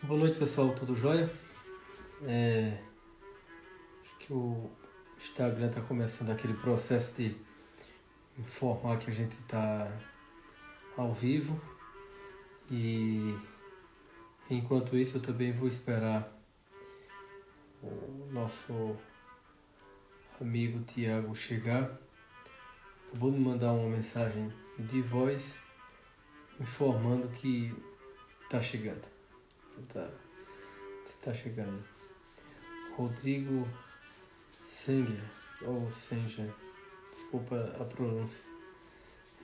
Boa noite, pessoal, tudo jóia? Acho que o Instagram está começando aquele processo de informar que a gente está ao vivo e enquanto isso eu também vou esperar o nosso amigo Tiago chegar. Acabou de mandar uma mensagem de voz informando que está chegando. Está chegando. Rodrigo Senger, ou Senger, desculpa a pronúncia.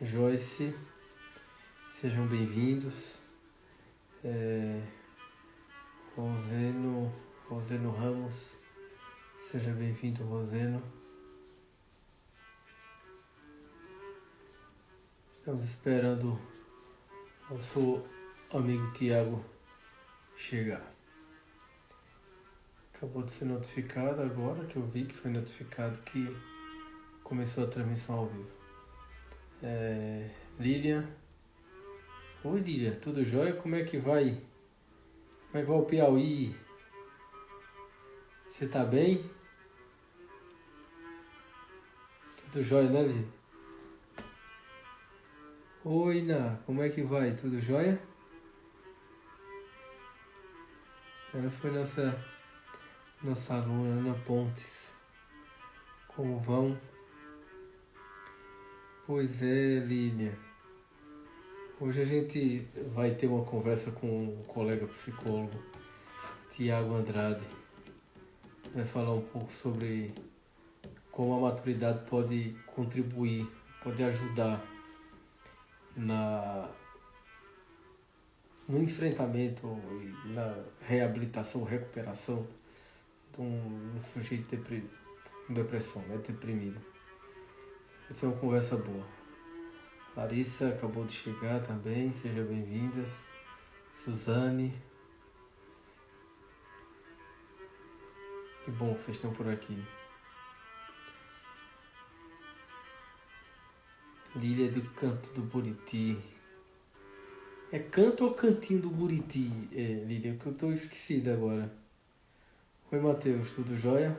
Joyce, sejam bem-vindos. Roseno Ramos, seja bem-vindo, Roseno. Estamos esperando o nosso amigo Tiago chegar. Acabou de ser notificado agora, que eu vi que foi notificado que começou a transmissão ao vivo. Lilian. Oi, Lilian, tudo jóia? Como é que vai? Como é que vai o Piauí? Você tá bem? Tudo jóia, né, Lilian? Oi, Ná, como é que vai? Tudo jóia? Ela foi nossa aluna, Ana Pontes. Como vão? Pois é, Lilian. Hoje a gente vai ter uma conversa com um colega psicólogo, Tiago Andrade. Vai falar um pouco sobre como a maturidade pode contribuir, pode ajudar no enfrentamento e na reabilitação, recuperação de um sujeito com depressão, né, deprimido. Essa é uma conversa boa. Larissa acabou de chegar também, sejam bem-vindas. Suzane. Que bom que vocês estão por aqui. Lília do Canto do Buriti. É canto ou cantinho do Buriti, Lília? Que eu tô esquecido agora. Oi, Matheus, tudo jóia?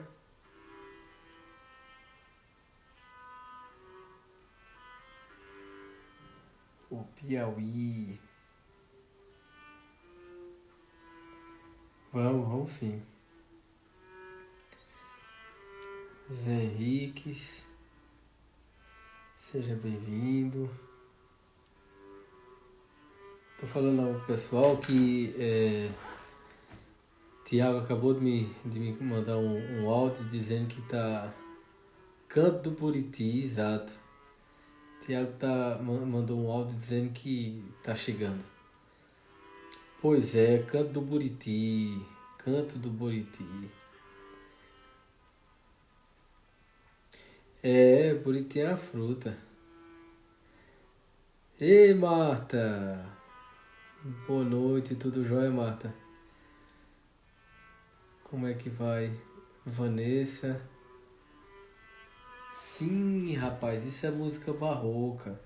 O Piauí. Vamos sim. Zé Henriques. Seja bem-vindo. Tô falando ao pessoal que Tiago acabou de me mandar um áudio dizendo que tá Canto do Buriti, exato. Tiago mandou um áudio dizendo que tá chegando. Pois é, Canto do Buriti. Canto do Buriti. Buriti é a fruta. Ei, Marta! Boa noite, tudo jóia, Marta? Como é que vai? Vanessa? Sim, rapaz, isso é música barroca.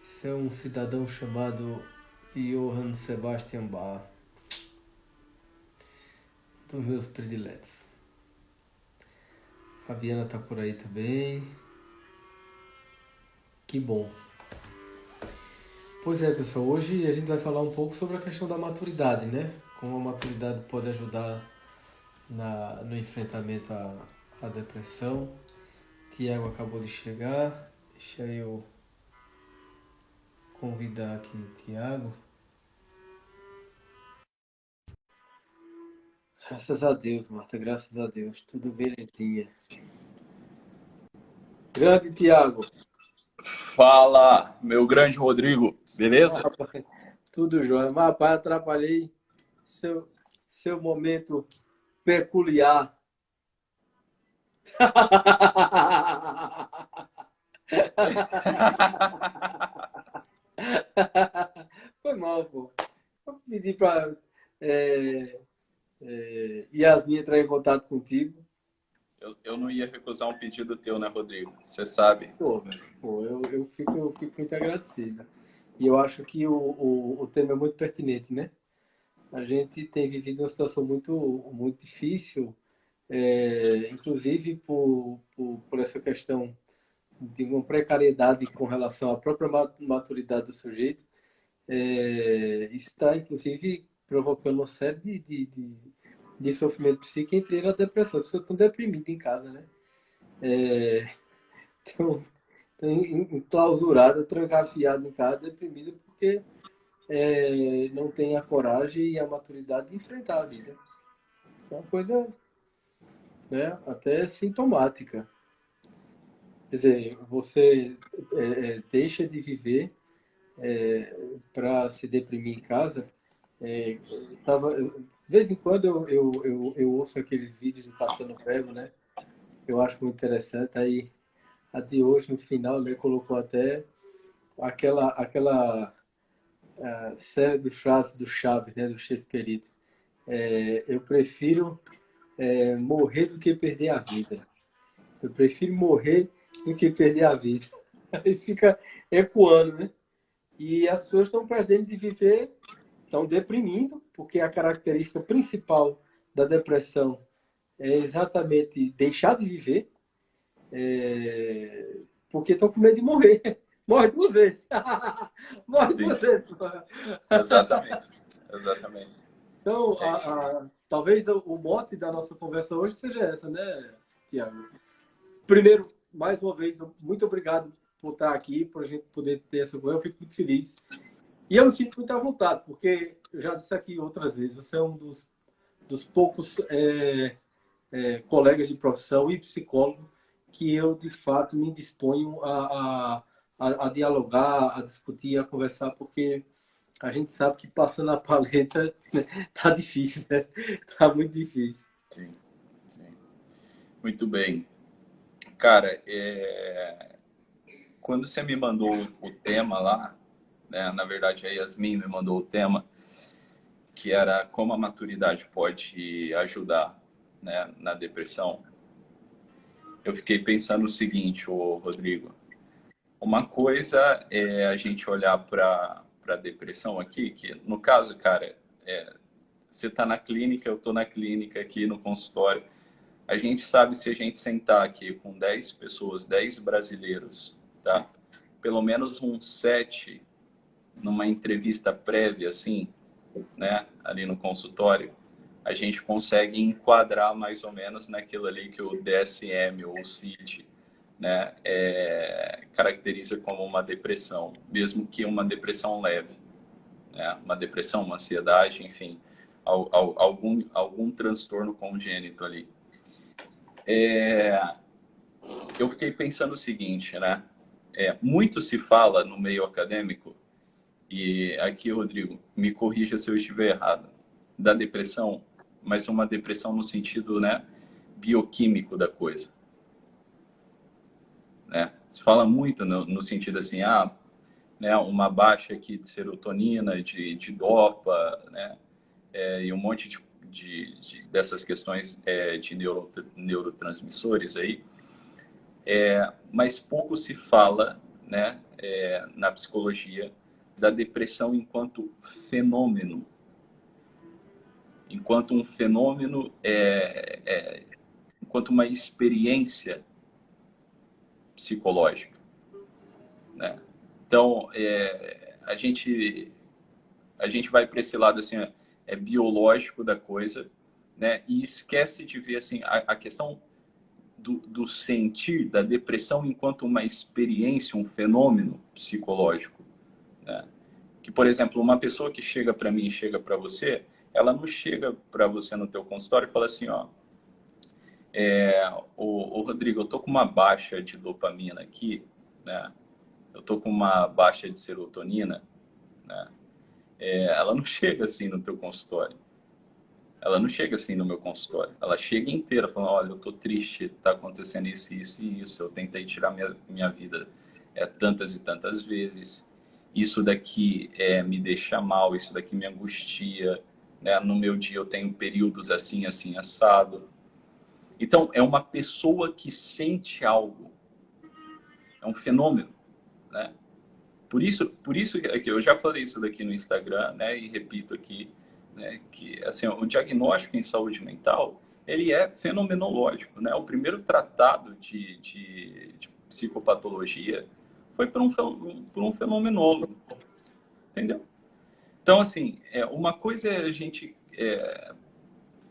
Isso é um cidadão chamado Johann Sebastian Bach. Dos meus prediletos. Fabiana tá por aí também. Que bom. Pois é, pessoal, hoje a gente vai falar um pouco sobre a questão da maturidade, né? Como a maturidade pode ajudar no enfrentamento à depressão. Tiago acabou de chegar. Deixa eu convidar aqui Tiago. Graças a Deus, Marta, graças a Deus. Tudo belezinha. Grande Tiago. Fala, meu grande Rodrigo, beleza? Rapaz, tudo jóia. Mas, rapaz, atrapalhei seu momento peculiar. Foi mal, pô. Eu pedi pra Yasmin entrar em contato contigo. Eu não ia recusar um pedido teu, né, Rodrigo? Você sabe. Pô, velho, eu fico muito agradecido. E eu acho que o tema é muito pertinente, né? A gente tem vivido uma situação muito difícil, inclusive por essa questão de uma precariedade com relação à própria maturidade do sujeito. Isso está, inclusive, provocando uma série de sofrimento psíquico, entre eles a depressão. As pessoas estão deprimidas em casa, né? Estão enclausuradas, trancafiadas em casa, deprimidas, porque não tem a coragem e a maturidade de enfrentar a vida. Isso é uma coisa, né, até sintomática. Quer dizer, você deixa de viver para se deprimir em casa. De vez em quando eu ouço aqueles vídeos do Passando Ferro, né? Eu acho muito interessante. Aí a de hoje, no final, né, colocou até aquela célebre frase do Chaves, né, do Shakespeare. Eu prefiro morrer do que perder a vida. Eu prefiro morrer do que perder a vida. Aí fica ecoando, né? E as pessoas estão perdendo de viver, estão deprimindo, porque a característica principal da depressão é exatamente deixar de viver, porque estão com medo de morrer. Morre duas vezes. Morre Sim, duas vezes. exatamente. Exatamente. Então, É isso. talvez o mote da nossa conversa hoje seja essa, né, Tiago? Primeiro, mais uma vez, muito obrigado por estar aqui, por a gente poder ter essa conversa. Eu fico muito feliz. E eu me sinto muito à vontade, porque eu já disse aqui outras vezes, você é um dos poucos colegas de profissão e psicólogo que eu, de fato, me disponho a dialogar, a discutir, a conversar, porque a gente sabe que passando a paleta tá difícil, né? Tá muito difícil. Sim, sim. Muito bem. Cara, quando você me mandou o tema lá, né, na verdade a Yasmin me mandou o tema, que era como a maturidade pode ajudar, né, na depressão, eu fiquei pensando o seguinte, ô Rodrigo. Uma coisa é a gente olhar para a depressão aqui, que no caso, cara, você está na clínica, eu estou na clínica aqui no consultório. A gente sabe se a gente sentar aqui com 10 pessoas, 10 brasileiros, tá? Pelo menos uns 7 numa entrevista prévia, assim, né, ali no consultório, a gente consegue enquadrar mais ou menos naquilo ali que o DSM ou o CID, né, caracteriza como uma depressão, mesmo que uma depressão leve, né, uma depressão, uma ansiedade, enfim, algum transtorno congênito ali. Eu fiquei pensando o seguinte, né, muito se fala no meio acadêmico, e aqui, Rodrigo, me corrija se eu estiver errado, da depressão, mas uma depressão no sentido, né, bioquímico da coisa, né? Se fala muito no sentido assim, né, uma baixa aqui de serotonina, de dopa, né, e um monte dessas questões de neurotransmissores aí, mas pouco se fala, né, na psicologia da depressão enquanto fenômeno, enquanto um fenômeno, enquanto uma experiência psicológica, né? Então, a gente vai para esse lado assim, biológico da coisa, né? E esquece de ver assim a questão do sentir, da depressão enquanto uma experiência, um fenômeno psicológico, né? Que, por exemplo, uma pessoa que chega para mim, chega para você, ela não chega para você no teu consultório e fala assim, ó, o Rodrigo, eu tô com uma baixa de dopamina aqui, né? Eu tô com uma baixa de serotonina, né? Ela não chega assim no teu consultório. Ela não chega assim no meu consultório. Ela chega inteira falando, olha, eu tô triste, tá acontecendo isso, isso e isso. Eu tentei tirar minha vida tantas e tantas vezes. Isso daqui me deixa mal, isso daqui me angustia, né? No meu dia eu tenho períodos assim, assim, assado. Então, é uma pessoa que sente algo. É um fenômeno, né? Por isso que eu já falei isso daqui no Instagram, né? E repito aqui, né, que assim, o diagnóstico em saúde mental ele é fenomenológico, né? O primeiro tratado de psicopatologia foi por um fenomenólogo, entendeu? Então, assim, uma coisa é a gente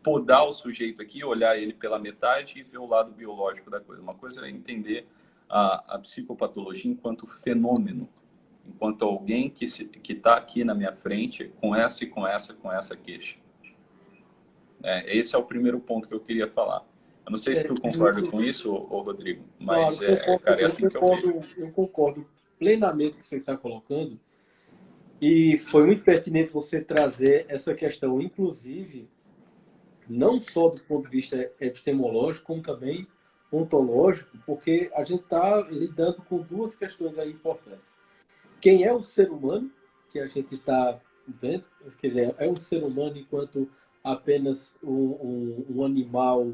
podar o sujeito aqui, olhar ele pela metade e ver o lado biológico da coisa. Uma coisa é entender a psicopatologia enquanto fenômeno, enquanto alguém que está aqui na minha frente com essa e com essa queixa. Esse é o primeiro ponto que eu queria falar. Eu não sei se tu concorda com isso, ô Rodrigo, mas, Claro, cara, é assim que eu vejo. eu concordo plenamente com o que você está colocando. E foi muito pertinente você trazer essa questão, inclusive, não só do ponto de vista epistemológico, como também ontológico, porque a gente está lidando com duas questões aí importantes. Quem é o ser humano, que a gente está vendo, quer dizer, é um ser humano enquanto apenas um animal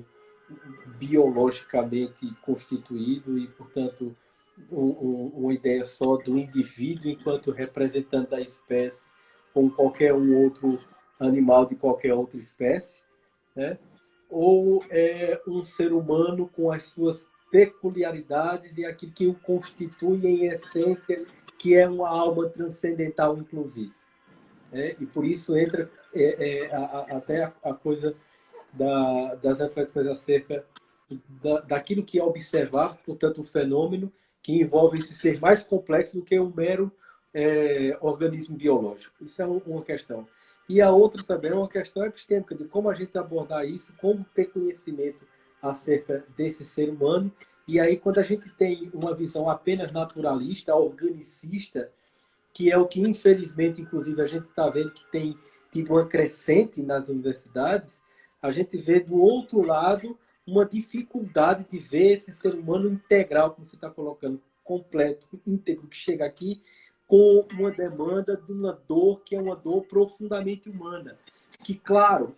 biologicamente constituído e, portanto, uma ideia só do indivíduo enquanto representante da espécie, como qualquer um outro animal de qualquer outra espécie, né? Ou é um ser humano com as suas peculiaridades e aquilo que o constitui em essência, que é uma alma transcendental, inclusive. E por isso entra até a coisa das reflexões acerca daquilo que é observável, portanto, um fenômeno que envolve esse ser mais complexo do que um mero organismo biológico. Isso é uma questão. E a outra também é uma questão epistêmica, de como a gente abordar isso, como ter conhecimento acerca desse ser humano. E aí, quando a gente tem uma visão apenas naturalista, organicista, que é o que, infelizmente, inclusive, a gente está vendo que tem tido uma crescente nas universidades, a gente vê, do outro lado, uma dificuldade de ver esse ser humano integral, como você está colocando, completo, íntegro, que chega aqui com uma demanda de uma dor que é uma dor profundamente humana. Que, claro,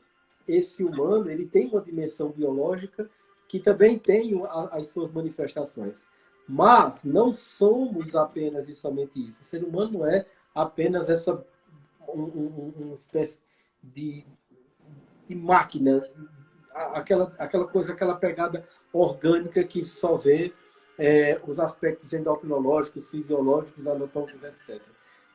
esse humano ele tem uma dimensão biológica que também tem as suas manifestações. Mas não somos apenas e somente isso. O ser humano não é apenas uma espécie de máquina, aquela coisa, aquela pegada orgânica que só vê os aspectos endocrinológicos, fisiológicos, anatômicos, etc.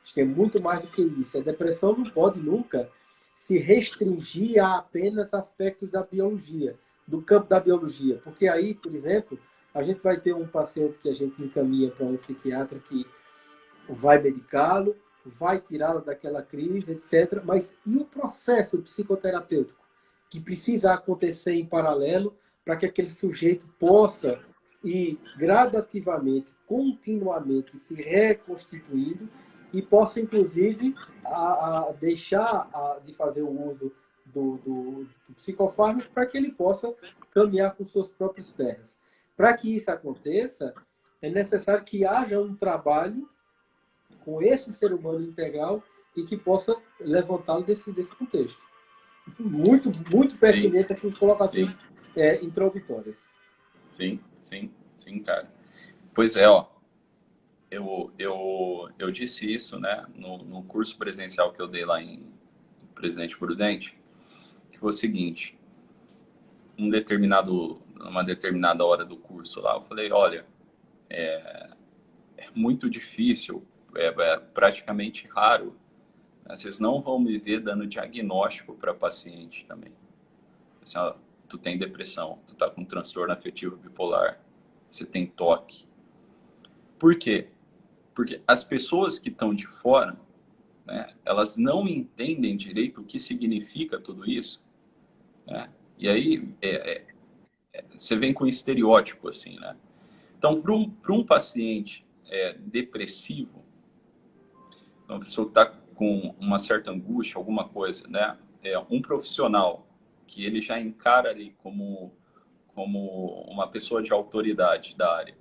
Acho que é muito mais do que isso. A depressão não pode nunca se restringir a apenas aspectos da biologia, do campo da biologia. Porque aí, por exemplo, a gente vai ter um paciente que a gente encaminha para um psiquiatra que vai medicá-lo, vai tirá-lo daquela crise, etc. Mas e o processo psicoterapêutico que precisa acontecer em paralelo para que aquele sujeito possa ir gradativamente, continuamente se reconstituindo e possa, inclusive, deixar de fazer o uso do psicofármaco para que ele possa caminhar com suas próprias pernas. Para que isso aconteça, é necessário que haja um trabalho com esse ser humano integral e que possa levantá-lo desse contexto. Muito, muito pertinente essas colocações introdutórias. Sim, cara. Pois é, ó. Eu disse isso, né, no curso presencial que eu dei lá em Presidente Prudente, que foi o seguinte: uma determinada hora do curso lá, eu falei, olha, é muito difícil, é praticamente raro, né? Vocês não vão me ver dando diagnóstico para paciente também. Assim, ó, tu tem depressão, tu tá com transtorno afetivo bipolar, você tem toque. Por quê? Porque as pessoas que estão de fora, né, elas não entendem direito o que significa tudo isso, né? E aí você vem com estereótipo, assim, né? Então, para um paciente depressivo, uma pessoa que está com uma certa angústia, alguma coisa, né? Um profissional que ele já encara ali como uma pessoa de autoridade da área,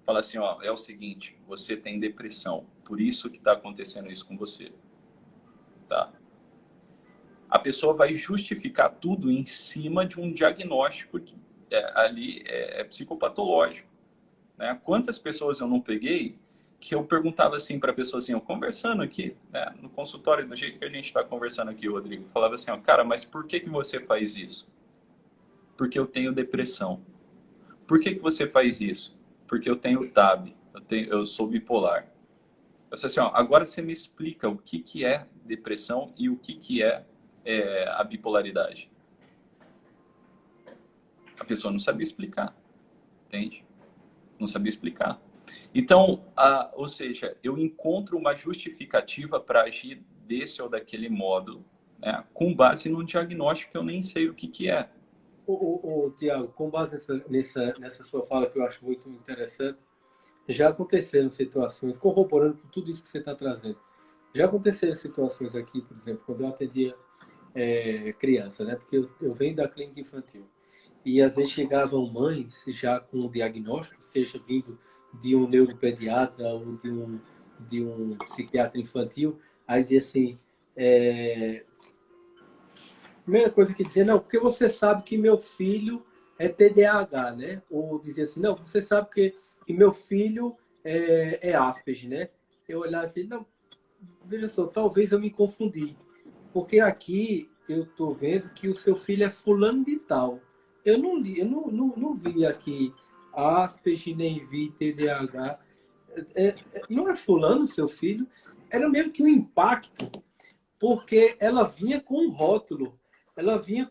fala assim, ó, é o seguinte, você tem depressão, por isso que está acontecendo isso com você, tá? A pessoa vai justificar tudo em cima de um diagnóstico psicopatológico, né? Quantas pessoas eu não peguei que eu perguntava assim para a pessoa, assim, eu conversando aqui, né, no consultório, do jeito que a gente está conversando aqui, Rodrigo, falava assim, ó, cara, mas por que você faz isso? Porque eu tenho depressão. Por que você faz isso? Porque eu tenho TAB, eu sou bipolar. Eu disse assim, ó, agora você me explica o que é depressão e o que é a bipolaridade. A pessoa não sabia explicar, entende? Não sabia explicar. Então, ou seja, eu encontro uma justificativa para agir desse ou daquele modo, né, com base num diagnóstico que eu nem sei o que é. Tiago, com base nessa sua fala, que eu acho muito interessante, já aconteceram situações, corroborando com tudo isso que você está trazendo, já aconteceram situações aqui, por exemplo, quando eu atendia criança, né? Porque eu venho da clínica infantil. E às vezes chegavam mães já com um diagnóstico, seja vindo de um neuropediatra ou de um psiquiatra infantil, aí dizia assim, primeira coisa que dizia, não, porque você sabe que meu filho é TDAH, né? Ou dizia assim, não, você sabe que meu filho é Asperger, né? Eu olhava assim, não, veja só, talvez eu me confundi. Porque aqui eu estou vendo que o seu filho é fulano de tal. Eu não vi aqui Asperger, nem vi TDAH. Não é fulano seu filho? Era mesmo que um impacto, porque ela vinha com um rótulo. Ela vinha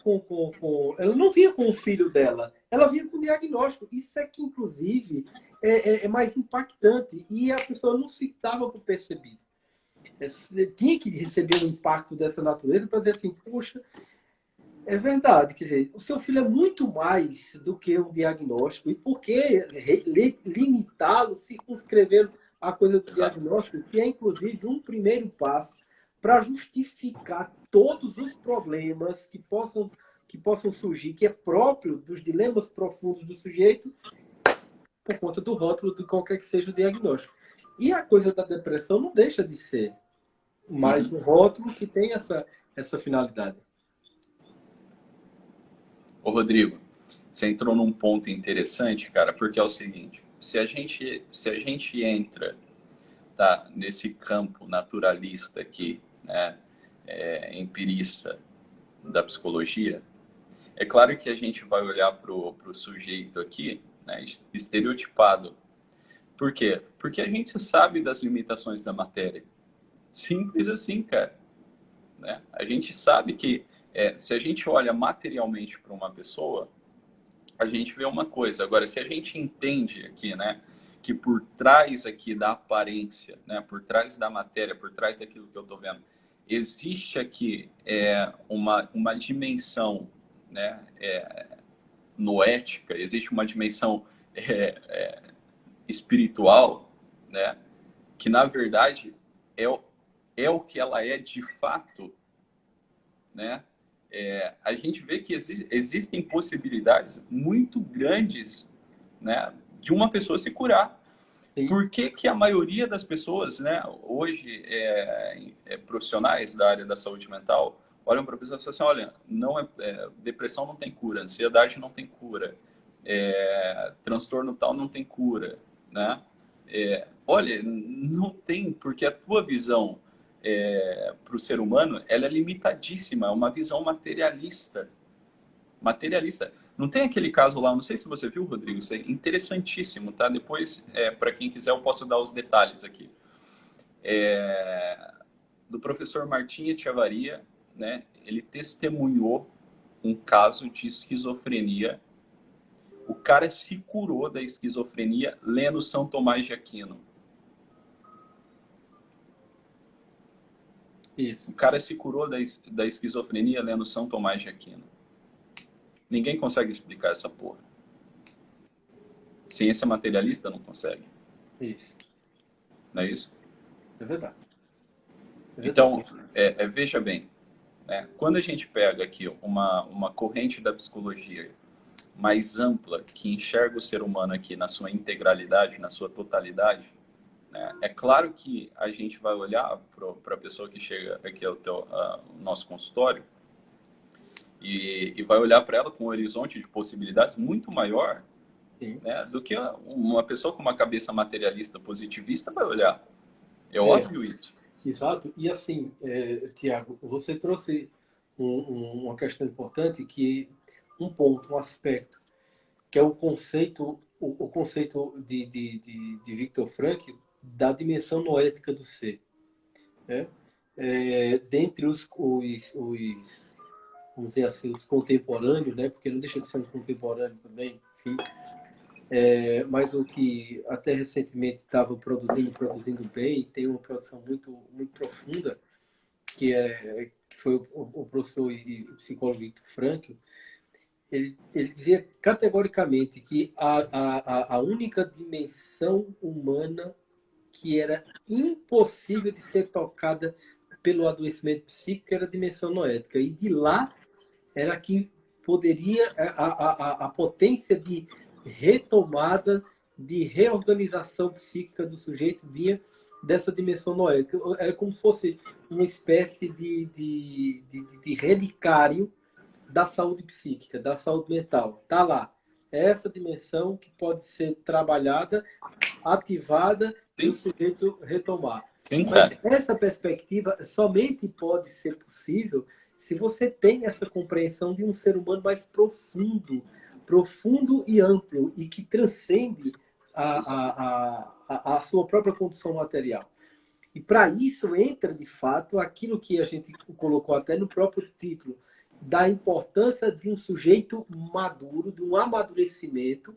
ela não vinha com o filho dela, ela vinha com o diagnóstico. Isso é que, inclusive, é mais impactante. E a pessoa não se dava por percebido. Tinha que receber um impacto dessa natureza para dizer assim, poxa, é verdade, quer dizer, o seu filho é muito mais do que um diagnóstico, e por que limitá-lo, circunscrever a coisa do Exato. diagnóstico, que é inclusive um primeiro passo para justificar todos os problemas que possam surgir, que é próprio dos dilemas profundos do sujeito, por conta do rótulo de qualquer que seja o diagnóstico. E a coisa da depressão não deixa de ser mais um rótulo que tem essa finalidade. Ô, Rodrigo, você entrou num ponto interessante, cara, porque é o seguinte, se a gente entra, tá, nesse campo naturalista aqui, né, empirista da psicologia, é claro que a gente vai olhar pro sujeito aqui, né, estereotipado. Por quê? Porque a gente sabe das limitações da matéria. Simples assim, cara. Né? A gente sabe que se a gente olha materialmente para uma pessoa, a gente vê uma coisa. Agora, se a gente entende aqui, né, que por trás aqui da aparência, né, por trás da matéria, por trás daquilo que eu estou vendo, existe aqui uma dimensão, né, noética, existe uma dimensão espiritual, né, que na verdade é o que ela é de fato, né? A gente vê que existem possibilidades muito grandes, né, de uma pessoa se curar. Sim. Por que a maioria das pessoas, né, hoje, profissionais da área da saúde mental, olham para a pessoa e falam assim, olha, depressão não tem cura, ansiedade não tem cura, transtorno tal não tem cura, né? Olha, não tem, porque a tua visão para o ser humano, ela é limitadíssima, é uma visão materialista. Materialista. Não tem aquele caso lá, não sei se você viu, Rodrigo, isso é interessantíssimo, tá? Depois, para quem quiser, eu posso dar os detalhes aqui. Do professor Martim Etchevarria, né? Ele testemunhou um caso de esquizofrenia. O cara se curou da esquizofrenia lendo São Tomás de Aquino. Isso. O cara se curou da esquizofrenia lendo São Tomás de Aquino. Ninguém consegue explicar essa porra. Ciência materialista não consegue. Isso. Não é isso? É verdade. Então, veja bem, né? Quando a gente pega aqui uma corrente da psicologia mais ampla, que enxerga o ser humano aqui na sua integralidade, na sua totalidade, né? É claro que a gente vai olhar para a pessoa que chega aqui ao nosso consultório e vai olhar para ela com um horizonte de possibilidades muito maior Sim. né, do que uma pessoa com uma cabeça materialista positivista vai olhar. É óbvio isso. Exato. E assim, Tiago, você trouxe uma questão importante, que um ponto, um aspecto, que é o conceito, o conceito de Viktor Frankl da dimensão noética do ser, né? Dentre vamos dizer assim, os contemporâneos, né? Porque não deixa de ser um contemporâneo também, enfim. Mas o que até recentemente estava produzindo bem, tem uma produção muito profunda, que foi o professor e psicólogo Viktor Frankl. Ele dizia categoricamente que a única dimensão humana que era impossível de ser tocada pelo adoecimento psíquico era a dimensão noética. E de lá era que poderia a potência de retomada, de reorganização psíquica do sujeito vinha dessa dimensão noética. Era como se fosse uma espécie de relicário da saúde psíquica, da saúde mental. Tá lá. É essa dimensão que pode ser trabalhada, ativada e o sujeito retomar. Sim, Mas cara. essa perspectiva somente pode ser possível se você tem essa compreensão de um ser humano mais profundo e amplo, e que transcende a sua própria condição material. E para isso entra, de fato, aquilo que a gente colocou até no próprio título, da importância de um sujeito maduro, de um amadurecimento,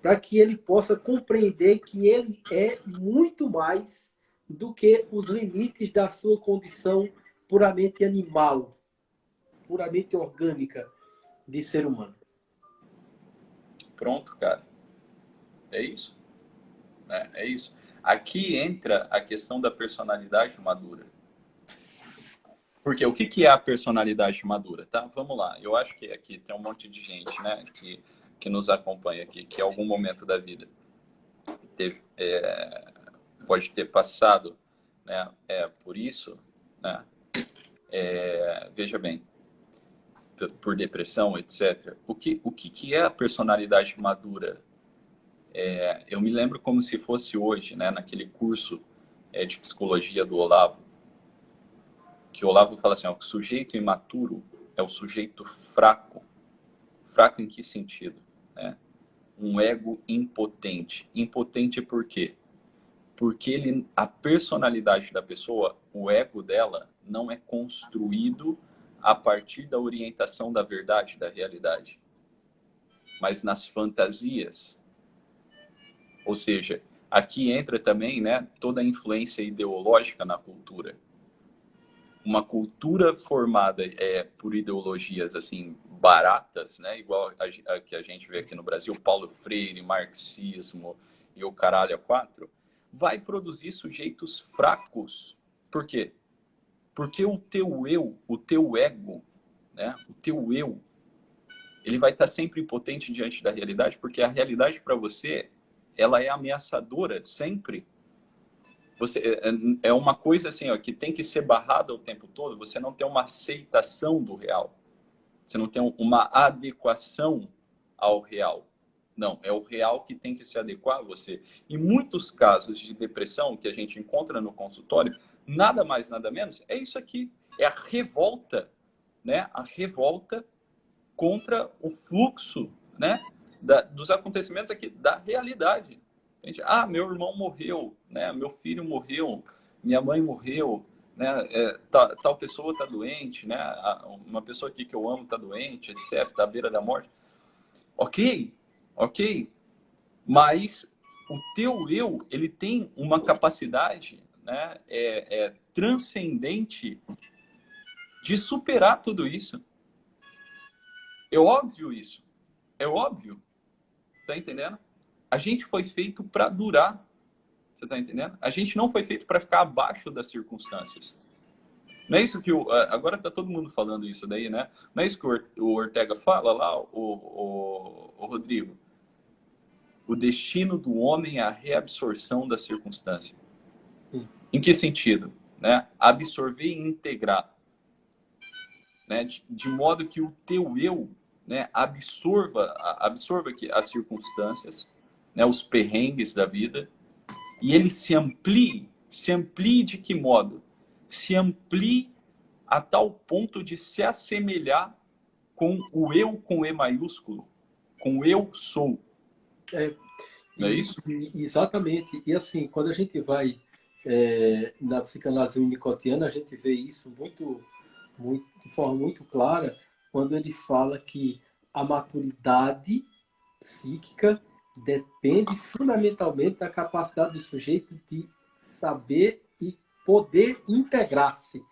para que ele possa compreender que ele é muito mais do que os limites da sua condição puramente animal, puramente orgânica de ser humano. Pronto, cara. É isso. É isso. Aqui entra a questão da personalidade madura. Porque o que é a personalidade madura, tá? Vamos lá. Eu acho que aqui tem um monte de gente, né, que nos acompanha aqui, que em algum momento da vida pode ter passado, né, por isso, né? Veja bem, por depressão, etc. O que é a personalidade madura? Eu me lembro como se fosse hoje, né, naquele curso de psicologia do Olavo, que o Olavo fala assim, ó, o sujeito imaturo é o sujeito fraco. Fraco em que sentido? Né? Um ego impotente. Impotente por quê? Porque a personalidade da pessoa, o ego dela, não é construído a partir da orientação da verdade, da realidade, mas nas fantasias. Ou seja, aqui entra também, né, toda a influência ideológica na cultura. Uma cultura formada por ideologias assim baratas, né, igual a que a gente vê aqui no Brasil, Paulo Freire, marxismo e o caralho a quatro, vai produzir sujeitos fracos. Por quê? Porque o teu eu, o teu ego, né, o teu eu, ele vai estar sempre impotente diante da realidade, porque a realidade para você, ela é ameaçadora sempre. É uma coisa assim, ó, que tem que ser barrada o tempo todo. Você não tem uma aceitação do real. Você não tem uma adequação ao real. Não, é o real que tem que se adequar a você. E muitos casos de depressão que a gente encontra no consultório, nada mais, nada menos, é isso aqui. É a revolta, né? A revolta contra o fluxo, né? Dos acontecimentos aqui, da realidade. Meu irmão morreu, né? Meu filho morreu, minha mãe morreu, né? Tal pessoa está doente, né? Uma pessoa aqui que eu amo está doente, etc. Está à beira da morte. Ok, mas o teu eu, ele tem uma capacidade, né? Transcendente de superar tudo isso. É óbvio isso. É óbvio. Tá entendendo? A gente foi feito para durar. Você tá entendendo? A gente não foi feito para ficar abaixo das circunstâncias. Não é isso que agora tá todo mundo falando isso daí, né? Não é isso que o Ortega fala lá, o Rodrigo? O destino do homem é a reabsorção da circunstância. Em que sentido? Né? Absorver e integrar. Né? De modo que o teu eu, né, absorva que as circunstâncias, né, os perrengues da vida, e ele se amplie de que modo? Se amplie a tal ponto de se assemelhar com o eu com E maiúsculo, com o eu sou. Não é isso? Exatamente. E assim, quando a gente vai na psicanálise unicotiana, a gente vê isso de forma muito clara, quando ele fala que a maturidade psíquica depende fundamentalmente da capacidade do sujeito de saber e poder integrar-se.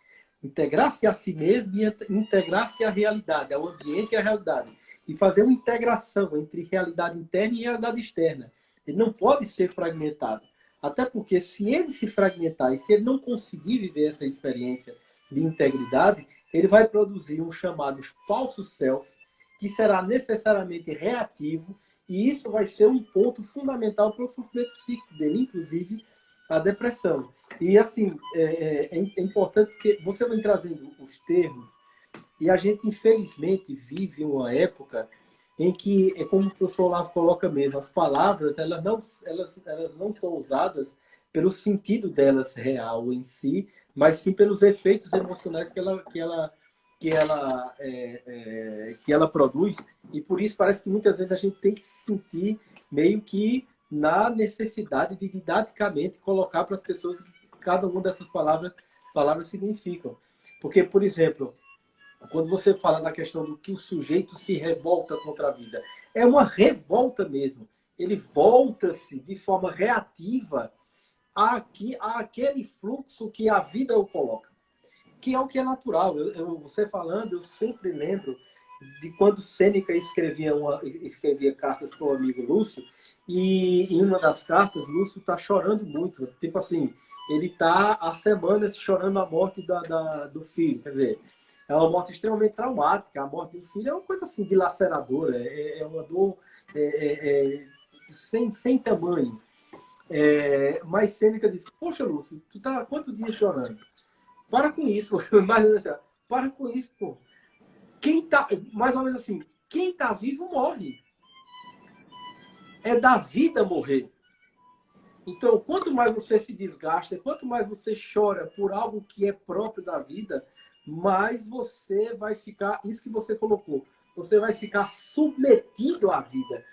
Integrar-se a si mesmo e integrar-se à realidade, ao ambiente e à realidade. E fazer uma integração entre realidade interna e realidade externa. Ele não pode ser fragmentado. Até porque se ele se fragmentar e se ele não conseguir viver essa experiência de integridade, ele vai produzir um chamado falso self, que será necessariamente reativo, e isso vai ser um ponto fundamental para o sofrimento psíquico dele, inclusive a depressão. E assim, é importante porque você vai trazendo os termos, e a gente infelizmente vive uma época em que, é como o professor Olavo coloca mesmo, as palavras elas não são usadas pelo sentido delas real em si, mas sim pelos efeitos emocionais que ela produz, e por isso parece que muitas vezes a gente tem que se sentir meio que na necessidade de didaticamente colocar para as pessoas o que cada uma dessas palavras significam. Porque, por exemplo, quando você fala da questão do que o sujeito se revolta contra a vida, é uma revolta mesmo. Ele volta-se de forma reativa àquele fluxo que a vida o coloca, que é o que é natural. Você falando, eu sempre lembro de quando Sêneca escrevia cartas para o amigo Lúcio, e em uma das cartas, Lúcio está chorando muito. Tipo assim, ele está há semanas chorando a morte do filho. Quer dizer, é uma morte extremamente traumática. A morte do filho é uma coisa assim, dilaceradora, é uma dor sem tamanho. Mas Sêneca disse, poxa, Lúcio, tu tá há quantos dias chorando? Para com isso, para com isso, pô. Quem tá, mais ou menos assim, quem tá vivo morre. É da vida morrer. Então, quanto mais você se desgasta, quanto mais você chora por algo que é próprio da vida, mais você vai ficar, isso que você colocou, você vai ficar submetido à vida.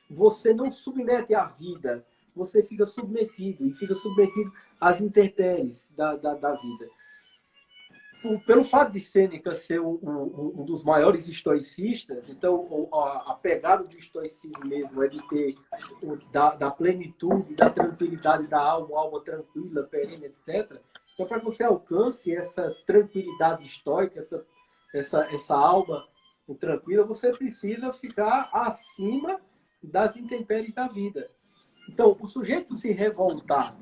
Você não submete à vida, você fica submetido, e fica submetido às intempéries da vida. Pelo fato de Sêneca ser um dos maiores estoicistas, então a pegada do estoicismo mesmo é de ter da plenitude, da tranquilidade da alma, uma alma tranquila, perene, etc. Então, para que você alcance essa tranquilidade estoica, essa alma tranquila, você precisa ficar acima das intempéries da vida. Então, o sujeito se revoltar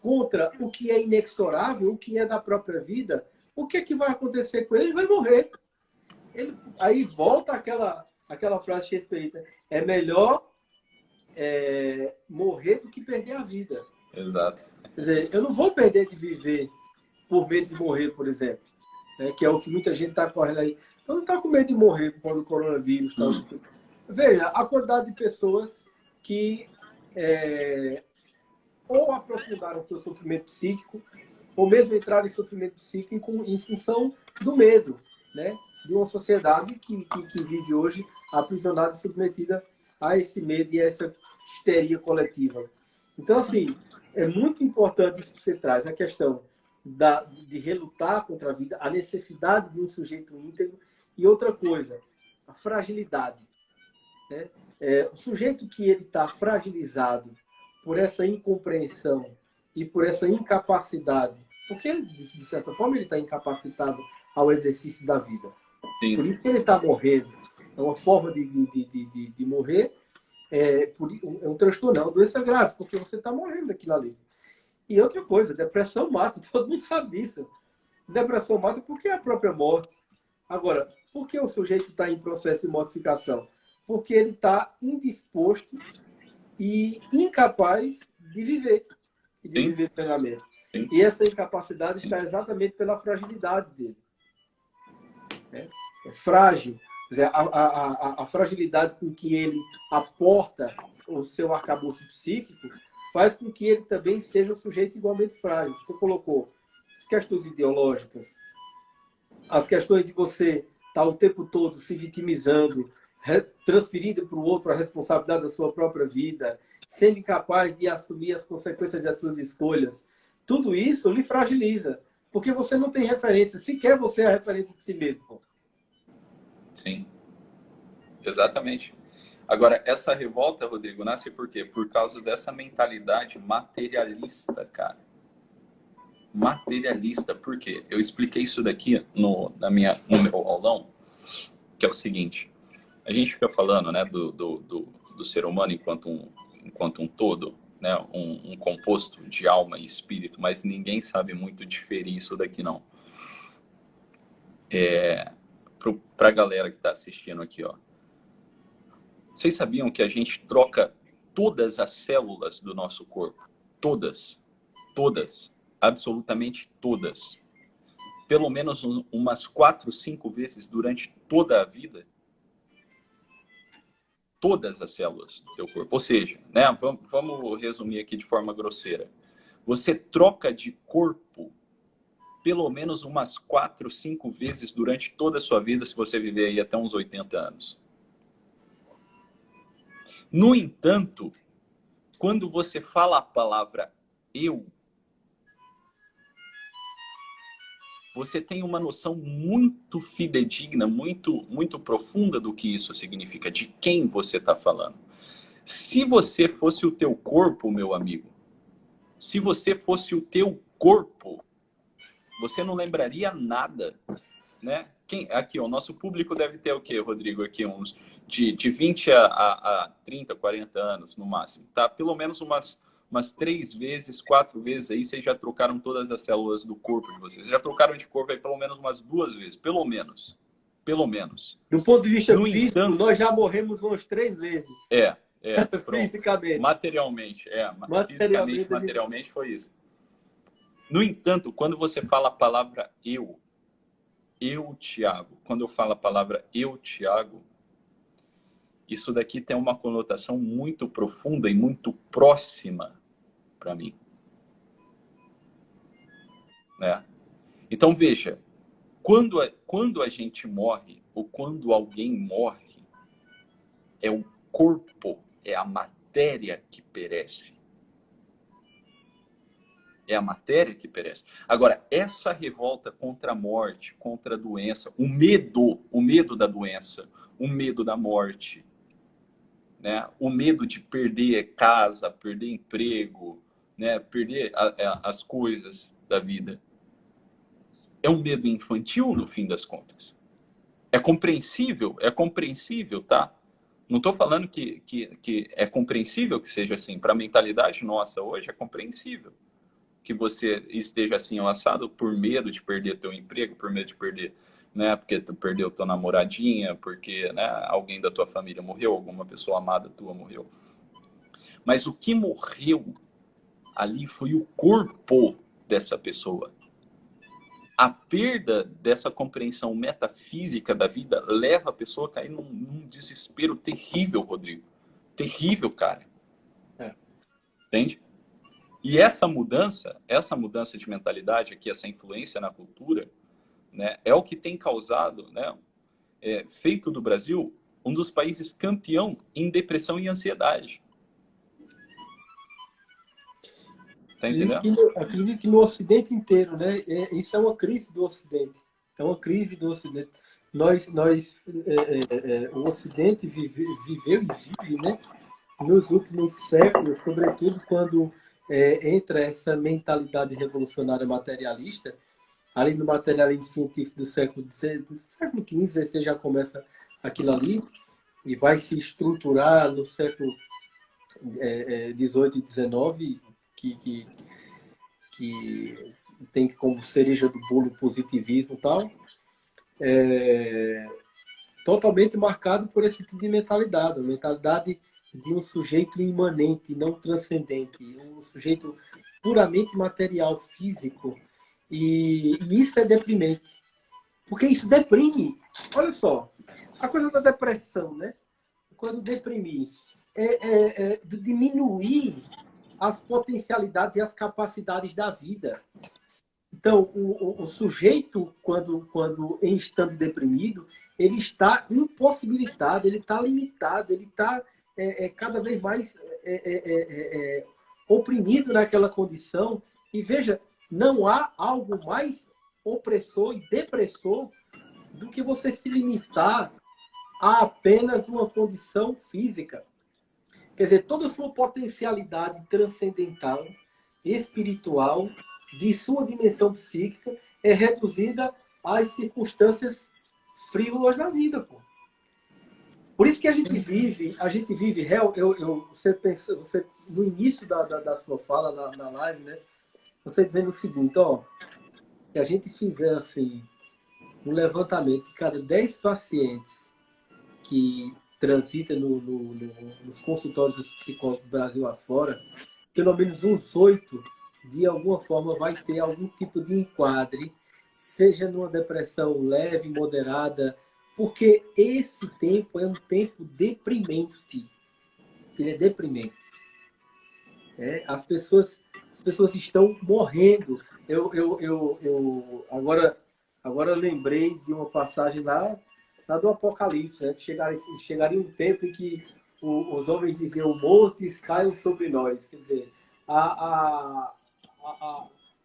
contra o que é inexorável, o que é da própria vida, o que é que vai acontecer com ele? Ele vai morrer. Aí volta aquela frase shakespeariana, é melhor morrer do que perder a vida. Exato. Quer dizer, eu não vou perder de viver por medo de morrer, por exemplo, né? Que é o que muita gente está correndo aí. Eu não está com medo de morrer por causa do coronavírus. Tal. Veja, a quantidade de pessoas que ou aprofundaram seu sofrimento psíquico, ou mesmo entraram em sofrimento psíquico em função do medo, né? De uma sociedade que vive hoje aprisionada e submetida a esse medo e a essa histeria coletiva. Então, assim, é muito importante isso que você traz, a questão de relutar contra a vida, a necessidade de um sujeito íntegro, e outra coisa, a fragilidade. Né? O sujeito que ele está fragilizado por essa incompreensão e por essa incapacidade, porque, de certa forma, ele está incapacitado ao exercício da vida. Sim. Por isso que ele está morrendo. É uma forma de morrer, é um transtorno, é uma doença grave, porque você está morrendo daquilo ali. E outra coisa, depressão mata, todo mundo sabe disso. Depressão mata porque é a própria morte. Agora, por que o sujeito está em processo de mortificação? Porque ele está indisposto e incapaz de viver, e de viver plenamente. Sim. E essa incapacidade está exatamente pela fragilidade dele. É frágil. Quer dizer, a fragilidade com que ele aporta o seu arcabouço psíquico faz com que ele também seja um sujeito igualmente frágil. Você colocou as questões ideológicas, as questões de você estar o tempo todo se vitimizando, transferindo para o outro a responsabilidade da sua própria vida, sendo incapaz de assumir as consequências das suas escolhas. Tudo isso lhe fragiliza, porque você não tem referência, sequer você é a referência de si mesmo. Sim, exatamente. Agora, essa revolta, Rodrigo, nasce por quê? Por causa dessa mentalidade materialista, cara. Materialista. Por quê? Eu expliquei isso daqui no meu aulão, que é o seguinte. A gente fica falando, né, do ser humano enquanto um todo, né, um composto de alma e espírito, mas ninguém sabe muito diferir isso daqui, não. Para a galera que está assistindo aqui, ó. Vocês sabiam que a gente troca todas as células do nosso corpo? Todas. Todas. Absolutamente todas. Pelo menos umas 4, 5 vezes durante toda a vida. Todas as células do teu corpo. Ou seja, né, vamos resumir aqui de forma grosseira. Você troca de corpo pelo menos umas 4, 5 vezes durante toda a sua vida, se você viver aí até uns 80 anos. No entanto, quando você fala a palavra eu, você tem uma noção muito fidedigna, muito profunda do que isso significa, de quem você está falando. Se você fosse o teu corpo, meu amigo, se você fosse o teu corpo, você não lembraria nada, né? Aqui, o nosso público deve ter o quê, Rodrigo? Aqui, uns de 20 a 30, 40 anos no máximo, tá? Pelo menos umas 3 vezes, 4 vezes aí, vocês já trocaram todas as células do corpo de vocês. Já trocaram de corpo aí pelo menos umas 2 vezes, pelo menos. Pelo menos. Do ponto de vista No físico, entanto, nós já morremos umas 3 vezes. Fisicamente. Materialmente, materialmente foi isso. No entanto, quando você fala a palavra eu, Tiago, quando eu falo a palavra eu, Tiago, isso daqui tem uma conotação muito profunda e muito próxima para mim. Né? Então, veja, quando a gente morre, ou quando alguém morre, é o corpo, é a matéria que perece. É a matéria que perece. Agora, essa revolta contra a morte, contra a doença, o medo da doença, o medo da morte, né? O medo de perder casa, perder emprego, né? Perder as coisas da vida. É um medo infantil, no fim das contas. É compreensível, tá? Não estou falando que é compreensível que seja assim. Para a mentalidade nossa hoje, é compreensível que você esteja assim enlaçado por medo de perder teu emprego, por medo de perder, né, porque tu perdeu tua namoradinha, porque, né, alguém da tua família morreu, alguma pessoa amada tua morreu. Mas o que morreu ali foi o corpo dessa pessoa. A perda dessa compreensão metafísica da vida leva a pessoa a cair num desespero terrível, Rodrigo. Terrível, cara. Entende? E essa mudança de mentalidade aqui, essa influência na cultura, né, é o que tem causado, né, feito do Brasil um dos países campeão em depressão e ansiedade. Tá entendendo? Acredito que no Ocidente inteiro, né? Isso é uma crise do Ocidente. É uma crise do Ocidente. O Ocidente viveu e vive, né? Nos últimos séculos, sobretudo quando entra essa mentalidade revolucionária materialista, ali no materialismo científico do século XV, você já começa aquilo ali, e vai se estruturar no século XVIII e XIX, que tem como cereja do bolo positivismo e tal, totalmente marcado por esse tipo de mentalidade, a mentalidade de um sujeito imanente, não transcendente, um sujeito puramente material, físico, e isso é deprimente, porque isso deprime. Olha só, a coisa da depressão, né? Quando deprimir, de diminuir as potencialidades e as capacidades da vida. Então, o sujeito, quando estando deprimido, ele está impossibilitado, ele está limitado, ele está cada vez mais oprimido naquela condição. E veja, não há algo mais opressor e depressor do que você se limitar a apenas uma condição física. Quer dizer, toda a sua potencialidade transcendental, espiritual, de sua dimensão psíquica, é reduzida às circunstâncias frívolas da vida, pô. Por isso que a gente vive, você pensa, no início da sua fala na live, né? Você dizendo o seguinte, ó, se a gente fizer assim, um levantamento de cada 10 pacientes que transitam nos consultórios dos psicólogos do Brasil afora, pelo menos uns 8, de alguma forma, vai ter algum tipo de enquadre, seja numa depressão leve, moderada, porque esse tempo é um tempo deprimente. Ele é deprimente. As pessoas estão morrendo. Eu agora lembrei de uma passagem lá do Apocalipse, né? Que chegaria um tempo em que os homens diziam: montes caiam sobre nós. Quer dizer,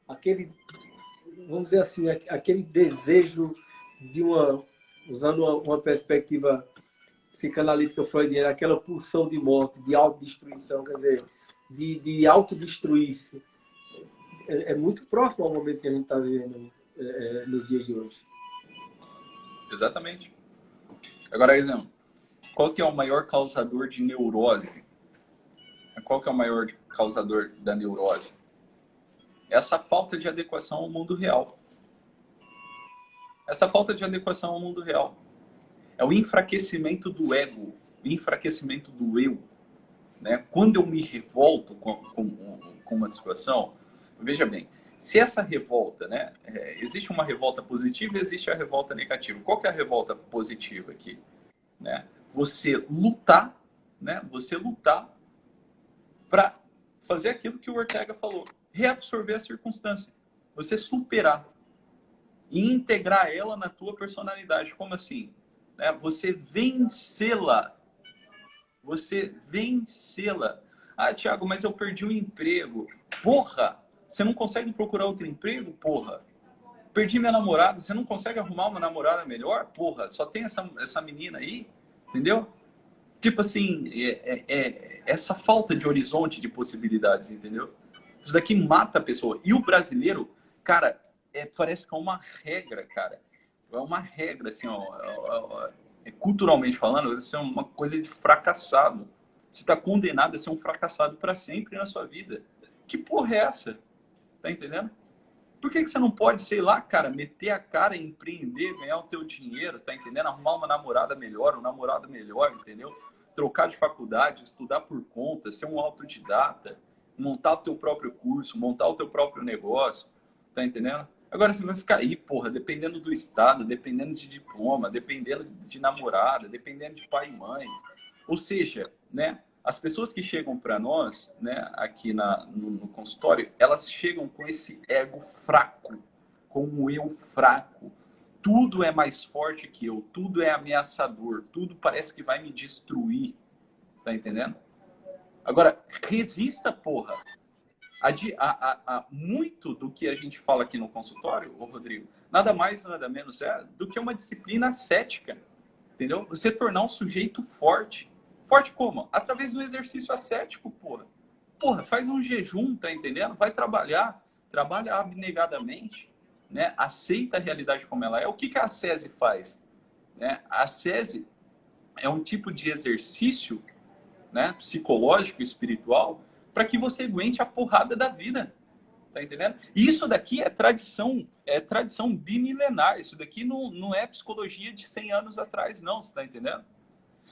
aquele, vamos dizer assim, aquele desejo de usando uma perspectiva psicanalítica freudiana, aquela pulsão de morte, de autodestruição, quer dizer, de autodestruir-se. É muito próximo ao momento que a gente está vivendo nos dias de hoje. Exatamente. Agora, exemplo, qual que é o maior causador de neurose? Qual que é o maior causador da neurose? Essa falta de adequação ao mundo real. Essa falta de adequação ao mundo real. É o enfraquecimento do ego, o enfraquecimento do eu. Né? Quando eu me revolto com uma situação, veja bem, se essa revolta, né, existe uma revolta positiva e existe a revolta negativa. Qual que é a revolta positiva aqui? Né? Você lutar, né? Você lutar para fazer aquilo que o Ortega falou, reabsorver a circunstância, você superar e integrar ela na tua personalidade. Como assim? Né? Você vencê-la. Você vencê-la. Ah, Thiago, mas eu perdi o emprego. Porra! Você não consegue procurar outro emprego? Porra! Perdi minha namorada. Você não consegue arrumar uma namorada melhor? Porra! Só tem essa menina aí? Entendeu? Tipo assim, essa falta de horizonte de possibilidades, entendeu? Isso daqui mata a pessoa. E o brasileiro, cara, parece que é uma regra, cara. É uma regra, assim, ó, culturalmente falando, isso é uma coisa de fracassado. Você está condenado a ser um fracassado para sempre na sua vida. Que porra é essa? Tá entendendo? Por que você não pode, sei lá, cara, meter a cara e empreender, ganhar o teu dinheiro, tá entendendo? Arrumar uma namorada melhor, um namorado melhor, entendeu? Trocar de faculdade, estudar por conta, ser um autodidata, montar o teu próprio curso, montar o teu próprio negócio, tá entendendo? Agora você vai ficar aí, porra, dependendo do estado, dependendo de diploma, dependendo de namorada, dependendo de pai e mãe. Ou seja, né, as pessoas que chegam para nós, né, aqui no consultório, elas chegam com esse ego fraco, com o eu fraco. Tudo é mais forte que eu, tudo é ameaçador, tudo parece que vai me destruir. Tá entendendo? Agora, resista, porra. Muito do que a gente fala aqui no consultório, ô Rodrigo, nada mais, nada menos do que uma disciplina ascética, entendeu? Você tornar um sujeito forte. Forte como? Através do exercício ascético, porra. Porra, faz um jejum, tá entendendo? Vai trabalha abnegadamente, né? Aceita a realidade como ela é. O que a ascese faz? Né? A ascese é um tipo de exercício, né, psicológico e espiritual, para que você aguente a porrada da vida, tá entendendo? E isso daqui é tradição bimilenar, isso daqui não é psicologia de 100 anos atrás, não, você tá entendendo?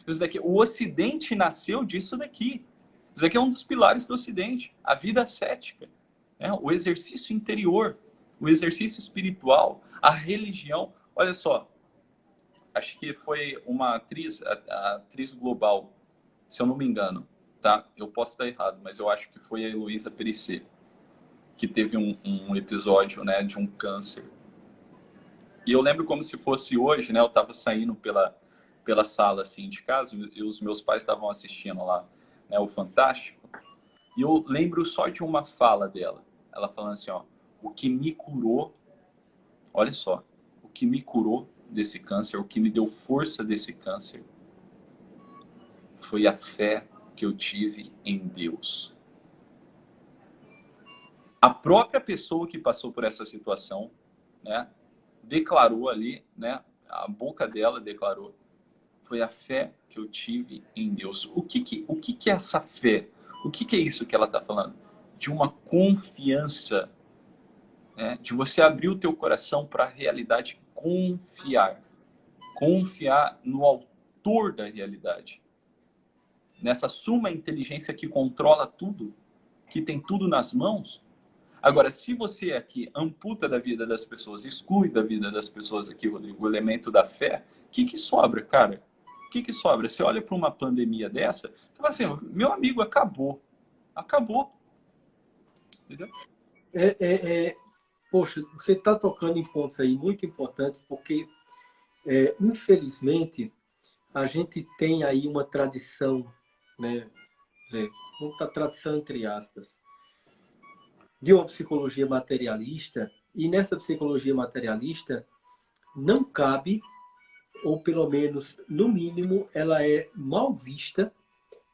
Isso daqui, o Ocidente nasceu disso daqui. Isso daqui é um dos pilares do Ocidente, a vida ascética, né? O exercício interior, o exercício espiritual, a religião. Olha só, acho que foi uma atriz, a atriz global, se eu não me engano, tá? Eu posso estar errado, mas eu acho que foi a Heloísa Périssé, que teve um episódio, né, de um câncer. E eu lembro como se fosse hoje, né? Eu estava saindo pela sala assim de casa e os meus pais estavam assistindo lá, né, o Fantástico. E eu lembro só de uma fala dela. Ela falando assim, ó, o que me curou, olha só, o que me curou desse câncer, o que me deu força desse câncer, foi a fé que eu tive em Deus. A própria pessoa que passou por essa situação, né, declarou ali, né, a boca dela declarou, foi a fé que eu tive em Deus. O que é essa fé? O que é isso que ela está falando? De uma confiança, né, de você abrir o teu coração para a realidade, confiar no autor da realidade, nessa suma inteligência que controla tudo, que tem tudo nas mãos. Agora, se você aqui amputa da vida das pessoas, exclui da vida das pessoas aqui, Rodrigo, o elemento da fé, o que sobra, cara? O que sobra? Você olha para uma pandemia dessa, você fala assim, meu amigo, acabou. Acabou. Entendeu? Poxa, você está tocando em pontos aí muito importantes, porque, infelizmente, a gente tem aí uma tradição, né? Quer dizer, uma tradição entre aspas, de uma psicologia materialista, e nessa psicologia materialista não cabe, ou pelo menos, no mínimo, ela é mal vista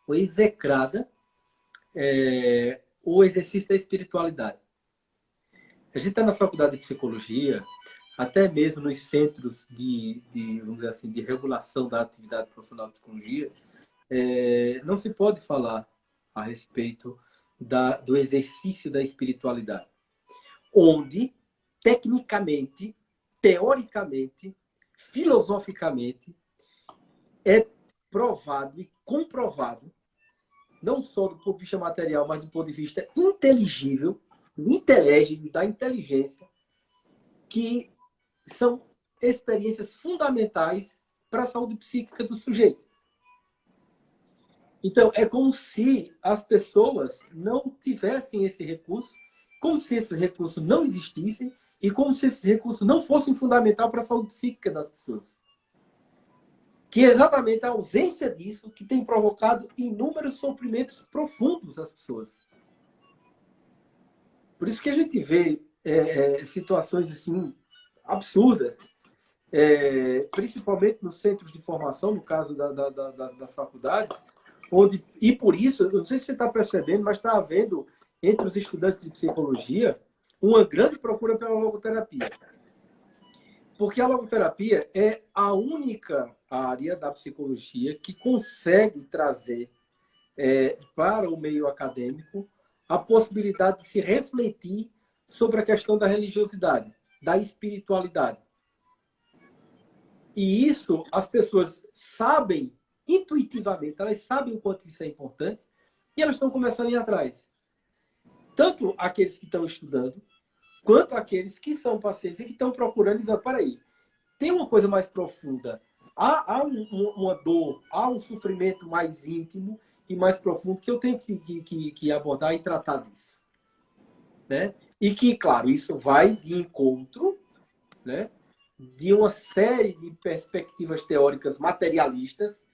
ou execrada, o exercício da espiritualidade. A gente está na faculdade de psicologia, até mesmo nos centros vamos dizer assim, de regulação da atividade profissional de psicologia, não se pode falar a respeito do exercício da espiritualidade, onde, tecnicamente, teoricamente, filosoficamente, é provado e comprovado, não só do ponto de vista material, mas do ponto de vista inteligível, da inteligência, que são experiências fundamentais para a saúde psíquica do sujeito. Então, é como se as pessoas não tivessem esse recurso, como se esses recursos não existissem e como se esses recursos não fossem fundamentais para a saúde psíquica das pessoas. Que é exatamente a ausência disso que tem provocado inúmeros sofrimentos profundos às pessoas. Por isso que a gente vê situações assim absurdas, principalmente nos centros de formação, no caso das faculdades, onde, e por isso, eu não sei se você está percebendo, mas está havendo, entre os estudantes de psicologia, uma grande procura pela logoterapia. Porque a logoterapia é a única área da psicologia que consegue trazer para o meio acadêmico a possibilidade de se refletir sobre a questão da religiosidade, da espiritualidade. E isso as pessoas sabem intuitivamente, elas sabem o quanto isso é importante e elas estão começando a ir atrás. Tanto aqueles que estão estudando, quanto aqueles que são pacientes e que estão procurando dizer, peraí, tem uma coisa mais profunda. Há uma dor, há um sofrimento mais íntimo e mais profundo que eu tenho que abordar e tratar disso. Né? E que, claro, isso vai de encontro, né, de uma série de perspectivas teóricas materialistas,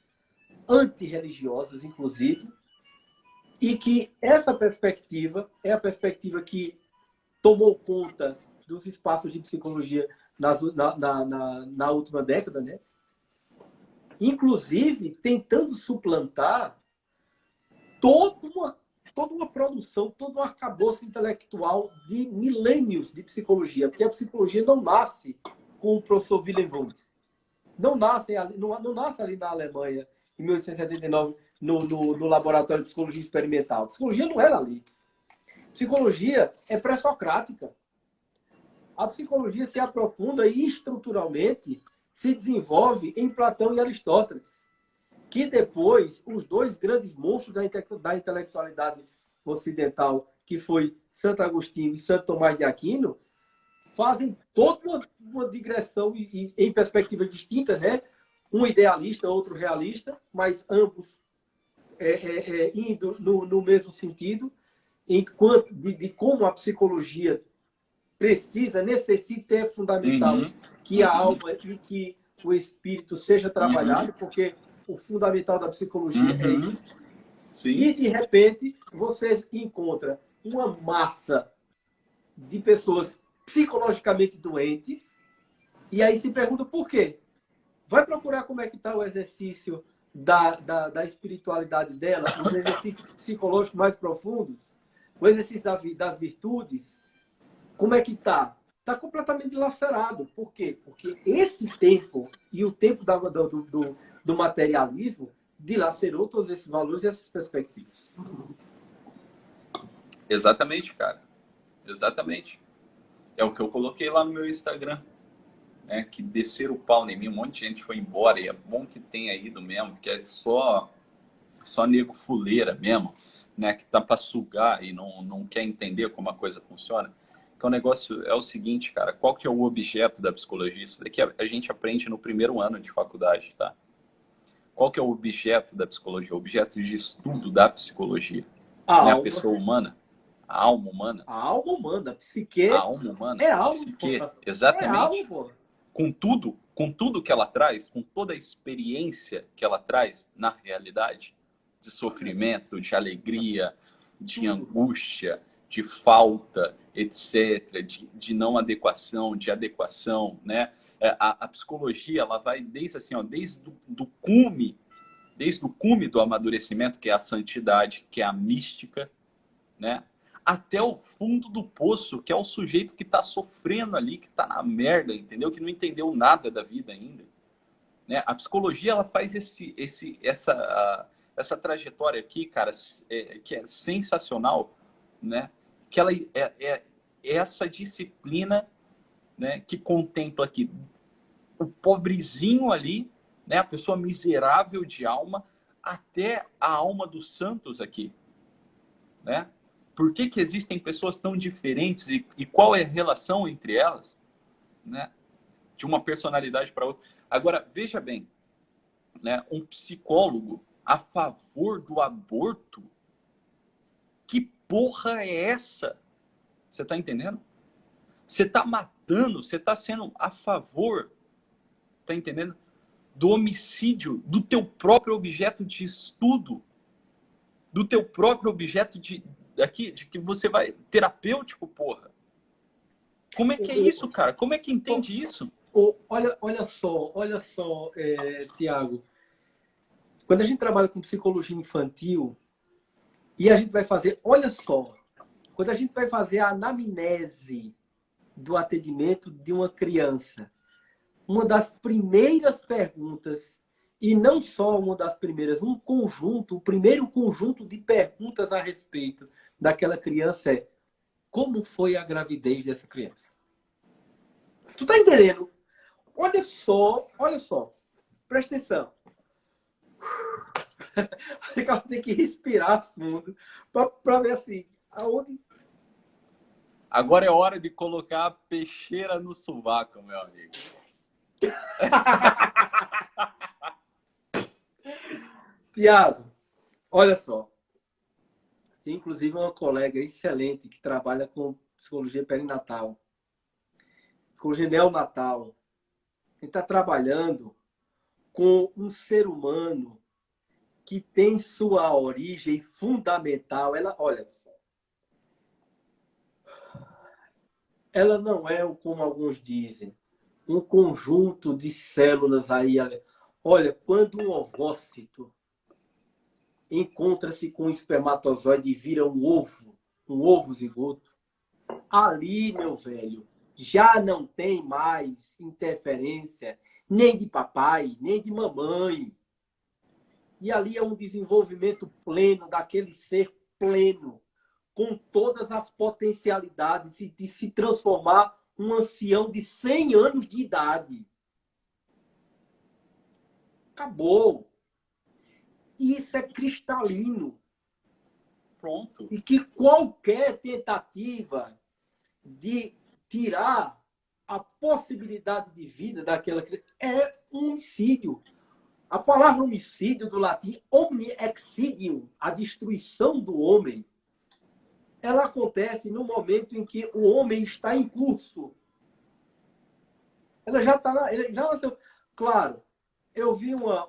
antirreligiosas, inclusive, e que essa perspectiva é a perspectiva que tomou conta dos espaços de psicologia na última década, né? Inclusive tentando suplantar toda uma produção, todo um arcabouço intelectual de milênios de psicologia, porque a psicologia não nasce com o professor Wilhelm Wundt. Não nasce ali na Alemanha, em 1879, no laboratório de psicologia experimental. A psicologia não era ali. Psicologia é pré-socrática. A psicologia se aprofunda e estruturalmente se desenvolve em Platão e Aristóteles, que depois os dois grandes monstros da intelectualidade ocidental, que foi Santo Agostinho e Santo Tomás de Aquino, fazem toda uma digressão em perspectivas distintas, né? um idealista, outro realista, mas ambos indo no mesmo sentido, enquanto de como a psicologia necessita, é fundamental que a alma e que o espírito seja trabalhado, porque o fundamental da psicologia é isso. Sim. E, de repente, você encontra uma massa de pessoas psicologicamente doentes, e aí se pergunta por quê. Vai procurar como é que está o exercício da espiritualidade dela, os exercícios psicológicos mais profundos, o exercício das virtudes, como é que está? Está completamente dilacerado. Por quê? Porque esse tempo e o tempo do materialismo dilacerou todos esses valores e essas perspectivas. Exatamente, cara. Exatamente. É o que eu coloquei lá no meu Instagram. Né? Que desceram o pau em mim, um monte de gente foi embora. E é bom que tenha ido mesmo, porque é só nego fuleira mesmo, né? Que tá para sugar e não quer entender como a coisa funciona. Então o negócio é o seguinte, cara. Qual que é o objeto da psicologia? Isso daqui a gente aprende no primeiro ano de faculdade, tá? Qual que é o objeto da psicologia? O objeto de estudo da psicologia. A pessoa humana, a alma humana. A alma humana, a psique. A alma humana. É alma, psique, exatamente. É alma, com tudo que ela traz, com toda a experiência que ela traz na realidade, de sofrimento, de alegria, de angústia, de falta, etc., de não adequação, de adequação, né? A psicologia, ela vai desde assim, ó, desde o cume do amadurecimento, que é a santidade, que é a mística, né? Até o fundo do poço, que é o sujeito que está sofrendo ali, que está na merda, entendeu? Que não entendeu nada da vida ainda. Né? A psicologia, ela faz essa trajetória aqui, cara, que é sensacional, né? Que ela é essa disciplina, né, que contempla aqui o pobrezinho ali, né, a pessoa miserável de alma, até a alma dos santos aqui, né? Por que existem pessoas tão diferentes e qual é a relação entre elas, né? De uma personalidade para outra. Agora, veja bem, né? Um psicólogo a favor do aborto, que porra é essa? Você tá entendendo? Você tá matando, você tá sendo a favor, tá entendendo? Do homicídio do teu próprio objeto de estudo, do teu próprio objeto de que você vai terapêutico, porra. Como é que é isso, cara? Como é que entende isso? Olha só, Tiago. Quando a gente trabalha com psicologia infantil e a gente vai fazer, olha só, quando a gente vai fazer a anamnese do atendimento de uma criança, uma das primeiras perguntas, e não só uma das primeiras, o primeiro conjunto de perguntas a respeito daquela criança é: como foi a gravidez dessa criança? Tu tá entendendo? Olha só, presta atenção. Eu tenho que respirar fundo para ver assim, aonde... Agora é hora de colocar a peixeira no sovaco, meu amigo. Tiago, olha só. Tem inclusive uma colega excelente que trabalha com psicologia perinatal, psicologia neonatal. Ele está trabalhando com um ser humano que tem sua origem fundamental. Ela não é, como alguns dizem, um conjunto de células aí. Olha, quando um ovócito encontra-se com um espermatozoide e vira um ovo zigoto, ali, meu velho, já não tem mais interferência nem de papai, nem de mamãe. E ali é um desenvolvimento pleno daquele ser pleno, com todas as potencialidades de se transformar um ancião de 100 anos de idade. Acabou. Isso é cristalino. Pronto. E que qualquer tentativa de tirar a possibilidade de vida daquela criança é um homicídio. A palavra homicídio, do latim omni excidium, a destruição do homem, ela acontece no momento em que o homem está em curso. Ela já está, ele já nasceu. Claro, eu vi uma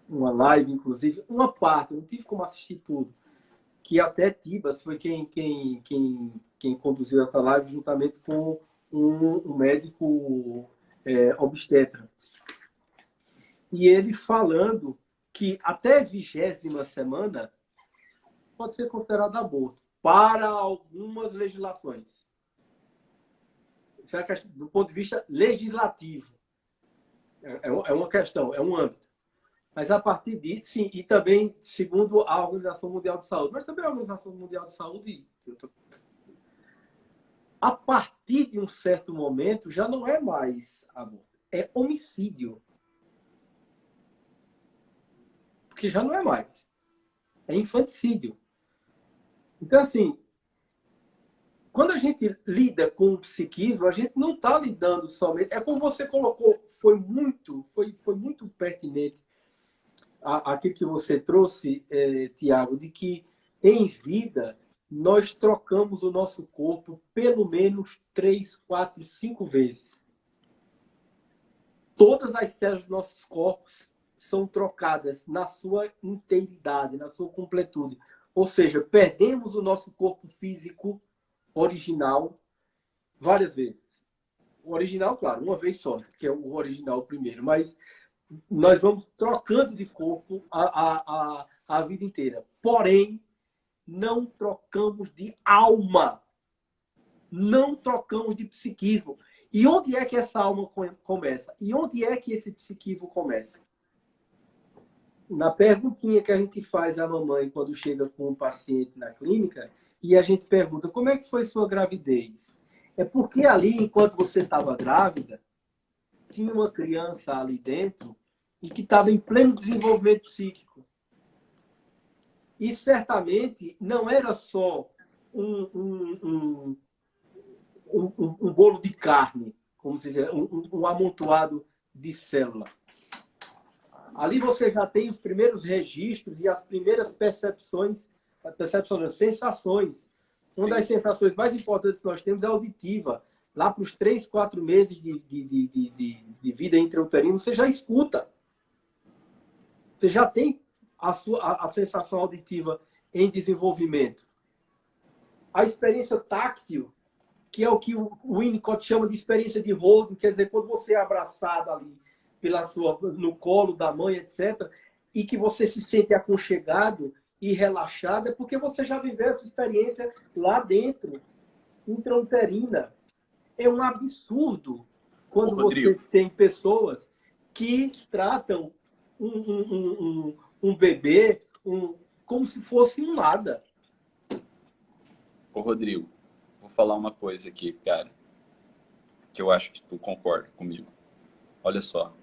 live, inclusive, uma parte, não tive como assistir tudo, que até Tibas foi quem conduziu essa live juntamente com um médico obstetra. E ele falando que até a 20ª semana pode ser considerado aborto para algumas legislações. Isso é do ponto de vista legislativo. É uma questão, é um âmbito. Mas a partir disso, sim, e também segundo a Organização Mundial de Saúde, mas também a Organização Mundial de Saúde, a partir de um certo momento, já não é mais aborto, é homicídio. Porque já não é mais. É infanticídio. Então, assim, quando a gente lida com o psiquismo, a gente não está lidando somente... É como você colocou, foi muito pertinente aquilo que você trouxe, Tiago, de que em vida nós trocamos o nosso corpo pelo menos 3, 4, 5 vezes. Todas as células dos nossos corpos são trocadas na sua inteiridade, na sua completude. Ou seja, perdemos o nosso corpo físico original várias vezes. O original, claro, uma vez só, que é o original primeiro, mas nós vamos trocando de corpo a vida inteira. Porém, não trocamos de alma. Não trocamos de psiquismo. E onde é que essa alma começa? E onde é que esse psiquismo começa? Na perguntinha que a gente faz à mamãe quando chega com um paciente na clínica, e a gente pergunta, como é que foi sua gravidez? É porque ali, enquanto você estava grávida, tinha uma criança ali dentro e que estava em pleno desenvolvimento psíquico. E certamente não era só um bolo de carne, como se diz, um amontoado de célula. Ali você já tem os primeiros registros e as primeiras percepções, sensações. Uma das sensações mais importantes que nós temos é a auditiva. Lá para os 3, 4 meses de vida intrauterina, você já escuta. Você já tem a sensação auditiva em desenvolvimento. A experiência táctil, que é o que o Winnicott chama de experiência de holding, quer dizer, quando você é abraçado ali no colo da mãe, etc., e que você se sente aconchegado e relaxado, é porque você já viveu essa experiência lá dentro, intrauterina. É um absurdo quando você tem pessoas que tratam um bebê como se fosse um nada. Ô, Rodrigo, vou falar uma coisa aqui, cara, que eu acho que tu concorda comigo. Olha só,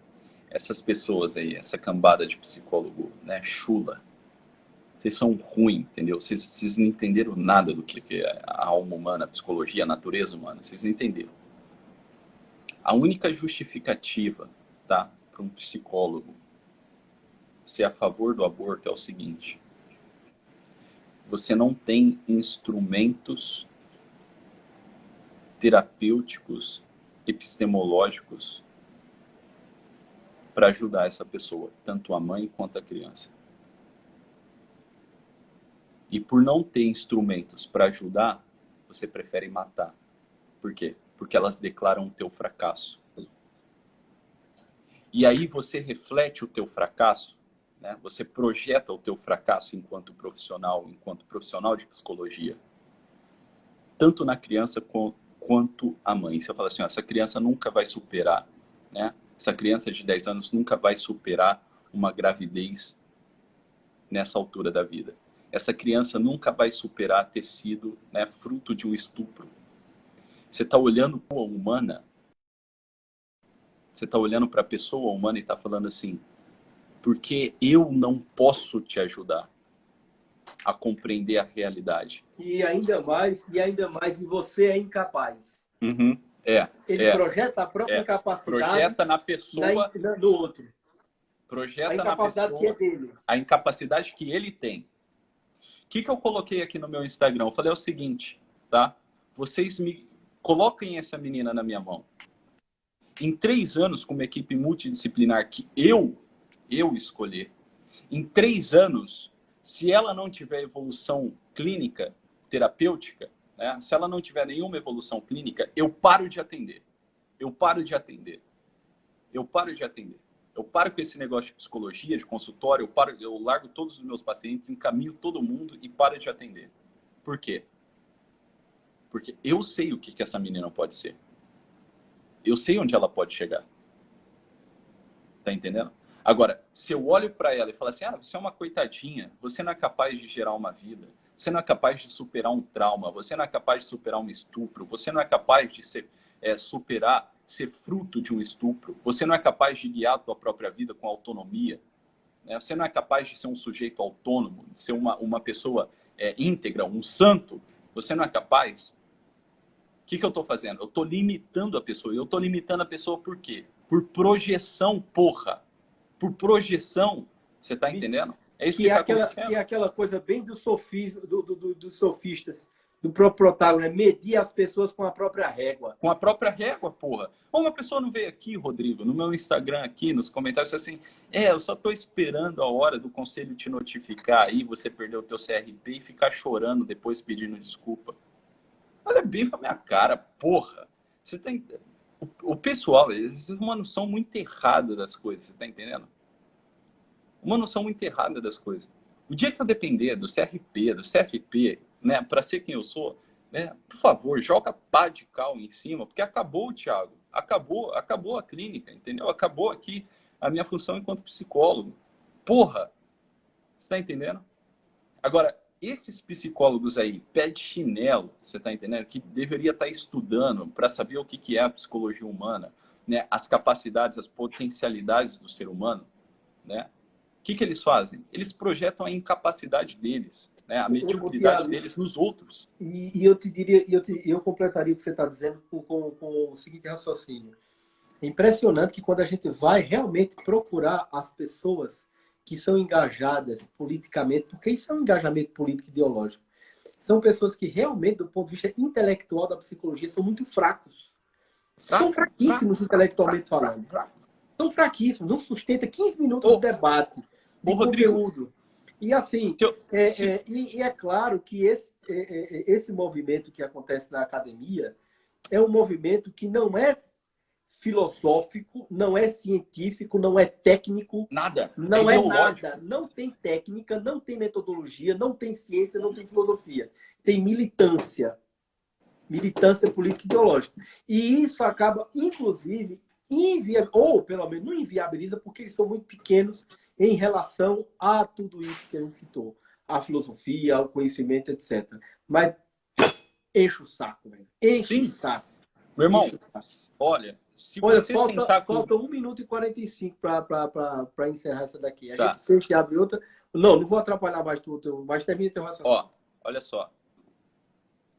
essas pessoas aí, essa cambada de psicólogo, né, chula, vocês são ruins, entendeu? Vocês não entenderam nada do que é a alma humana, a psicologia, a natureza humana, vocês não entenderam. A única justificativa, tá, para um psicólogo ser a favor do aborto é o seguinte: você não tem instrumentos terapêuticos, epistemológicos para ajudar essa pessoa, tanto a mãe quanto a criança. E por não ter instrumentos para ajudar, você prefere matar. Por quê? Porque elas declaram o teu fracasso. E aí você reflete o teu fracasso, né? Você projeta o teu fracasso enquanto profissional de psicologia, tanto na criança quanto a mãe. Você fala assim, ó, essa criança nunca vai superar, né? Essa criança de 10 anos nunca vai superar uma gravidez nessa altura da vida. Essa criança nunca vai superar ter sido, né, fruto de um estupro. Você está olhando para a humana, você está olhando para a pessoa humana e está falando assim, porque eu não posso te ajudar a compreender a realidade. E ainda mais, e você é incapaz. Uhum. Ele projeta a própria incapacidade projeta na pessoa, no outro. Projeta a incapacidade na pessoa, que é dele. A incapacidade que ele tem. O que eu coloquei aqui no meu Instagram? Eu falei o seguinte, tá? Vocês me coloquem essa menina na minha mão. Em 3 anos, com uma equipe multidisciplinar que eu escolher, em 3 anos, se ela não tiver evolução clínica, terapêutica, né? Se ela não tiver nenhuma evolução clínica, eu paro de atender. Eu paro com esse negócio de psicologia, de consultório, eu largo todos os meus pacientes, encaminho todo mundo e paro de atender. Por quê? Porque eu sei o que essa menina pode ser. Eu sei onde ela pode chegar. Tá entendendo? Agora, se eu olho para ela e falo assim, você é uma coitadinha, você não é capaz de gerar uma vida, você não é capaz de superar um trauma, você não é capaz de superar um estupro, você não é capaz de ser fruto de um estupro, você não é capaz de guiar a tua própria vida com autonomia, né? Você não é capaz de ser um sujeito autônomo, de ser uma pessoa íntegra, um santo, você não é capaz. O que eu estou fazendo? Eu estou limitando a pessoa. E eu estou limitando a pessoa por quê? Por projeção, porra. Por projeção. Você está entendendo? É isso que está acontecendo. Que é aquela coisa bem do sofismo, dos sofistas, do próprio Protágoras, né? Medir as pessoas com a própria régua. Com a própria régua, porra. Uma pessoa não veio aqui, Rodrigo, no meu Instagram aqui, nos comentários, assim, eu só estou esperando a hora do conselho te notificar aí, você perdeu o teu CRP e ficar chorando depois pedindo desculpa. Olha bem pra minha cara, porra. Você tá entendendo? O pessoal, eles têm uma noção muito errada das coisas, você tá entendendo? Uma noção muito errada das coisas. O dia que eu depender do CRP, do CFP, né, para ser quem eu sou, né, por favor, joga pá de cal em cima, porque acabou, Thiago. Acabou a clínica, entendeu? Acabou aqui a minha função enquanto psicólogo. Porra! Você tá entendendo? Agora, esses psicólogos aí, pé de chinelo, você está entendendo? Que deveria estar estudando para saber o que é a psicologia humana, né? As capacidades, as potencialidades do ser humano, né? O que eles fazem? Eles projetam a incapacidade deles, né? A mediocridade deles nos outros. E eu te diria, eu completaria o que você está dizendo com o seguinte raciocínio. É impressionante que quando a gente vai realmente procurar as pessoas que são engajadas politicamente, porque isso é um engajamento político ideológico. São pessoas que realmente, do ponto de vista intelectual da psicologia, são muito fracos. São fraquíssimos intelectualmente falando. São fraquíssimos. Não sustenta 15 minutos de debate, de conteúdo. E assim, é claro que esse movimento que acontece na academia é um movimento que não é filosófico, não é científico, não é técnico. Nada. Não é nada. Não tem técnica, não tem metodologia, não tem ciência, não tem filosofia. Tem militância. Militância política ideológica. E isso acaba, inclusive, ou pelo menos não inviabiliza, porque eles são muito pequenos em relação a tudo isso que a gente citou. A filosofia, ao conhecimento, etc. Mas enche o saco, velho. Enche o saco. Meu irmão, olha... Falta 1 minuto e 45 para encerrar essa daqui. A gente fecha e abre outra. Não vou atrapalhar mais tudo, mas termina teu raciocínio. Olha só.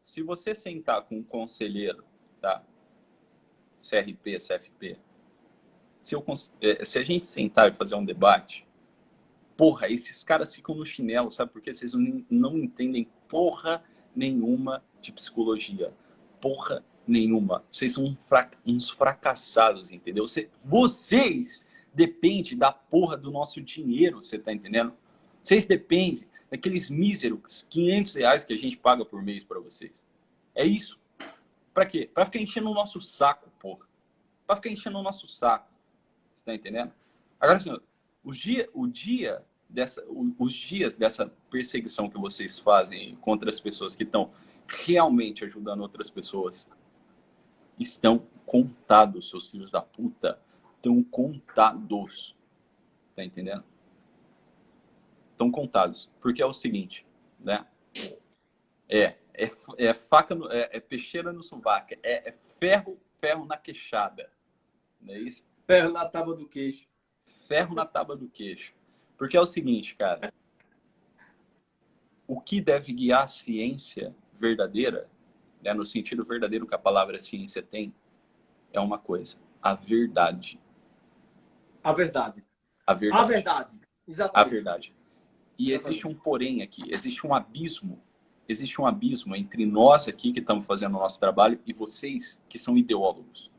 Se você sentar com um conselheiro, tá? CRP, CFP, se a gente sentar e fazer um debate, porra, esses caras ficam no chinelo, sabe? Porque vocês não entendem porra nenhuma de psicologia. Porra nenhuma. Vocês são uns fracassados, entendeu? Vocês dependem da porra do nosso dinheiro, você tá entendendo? Vocês dependem daqueles míseros R$500 que a gente paga por mês para vocês. É isso. Pra quê? Pra ficar enchendo o nosso saco, porra. Pra ficar enchendo o nosso saco. Você tá entendendo? Agora, senhor, os dias dessa perseguição que vocês fazem contra as pessoas que estão realmente ajudando outras pessoas, estão contados, seus filhos da puta. Estão contados. Tá entendendo? Estão contados. Porque é o seguinte, né? Faca, peixeira no sovaco. É ferro na queixada. Não é isso? Ferro na tábua do queixo. Ferro na tábua do queixo. Porque é o seguinte, cara. O que deve guiar a ciência verdadeira, né, no sentido verdadeiro que a palavra ciência tem, é uma coisa, a verdade. A verdade. A verdade. A verdade. A Exatamente. verdade. E existe um porém aqui, existe um abismo entre nós aqui que estamos fazendo o nosso trabalho e vocês que são ideólogos.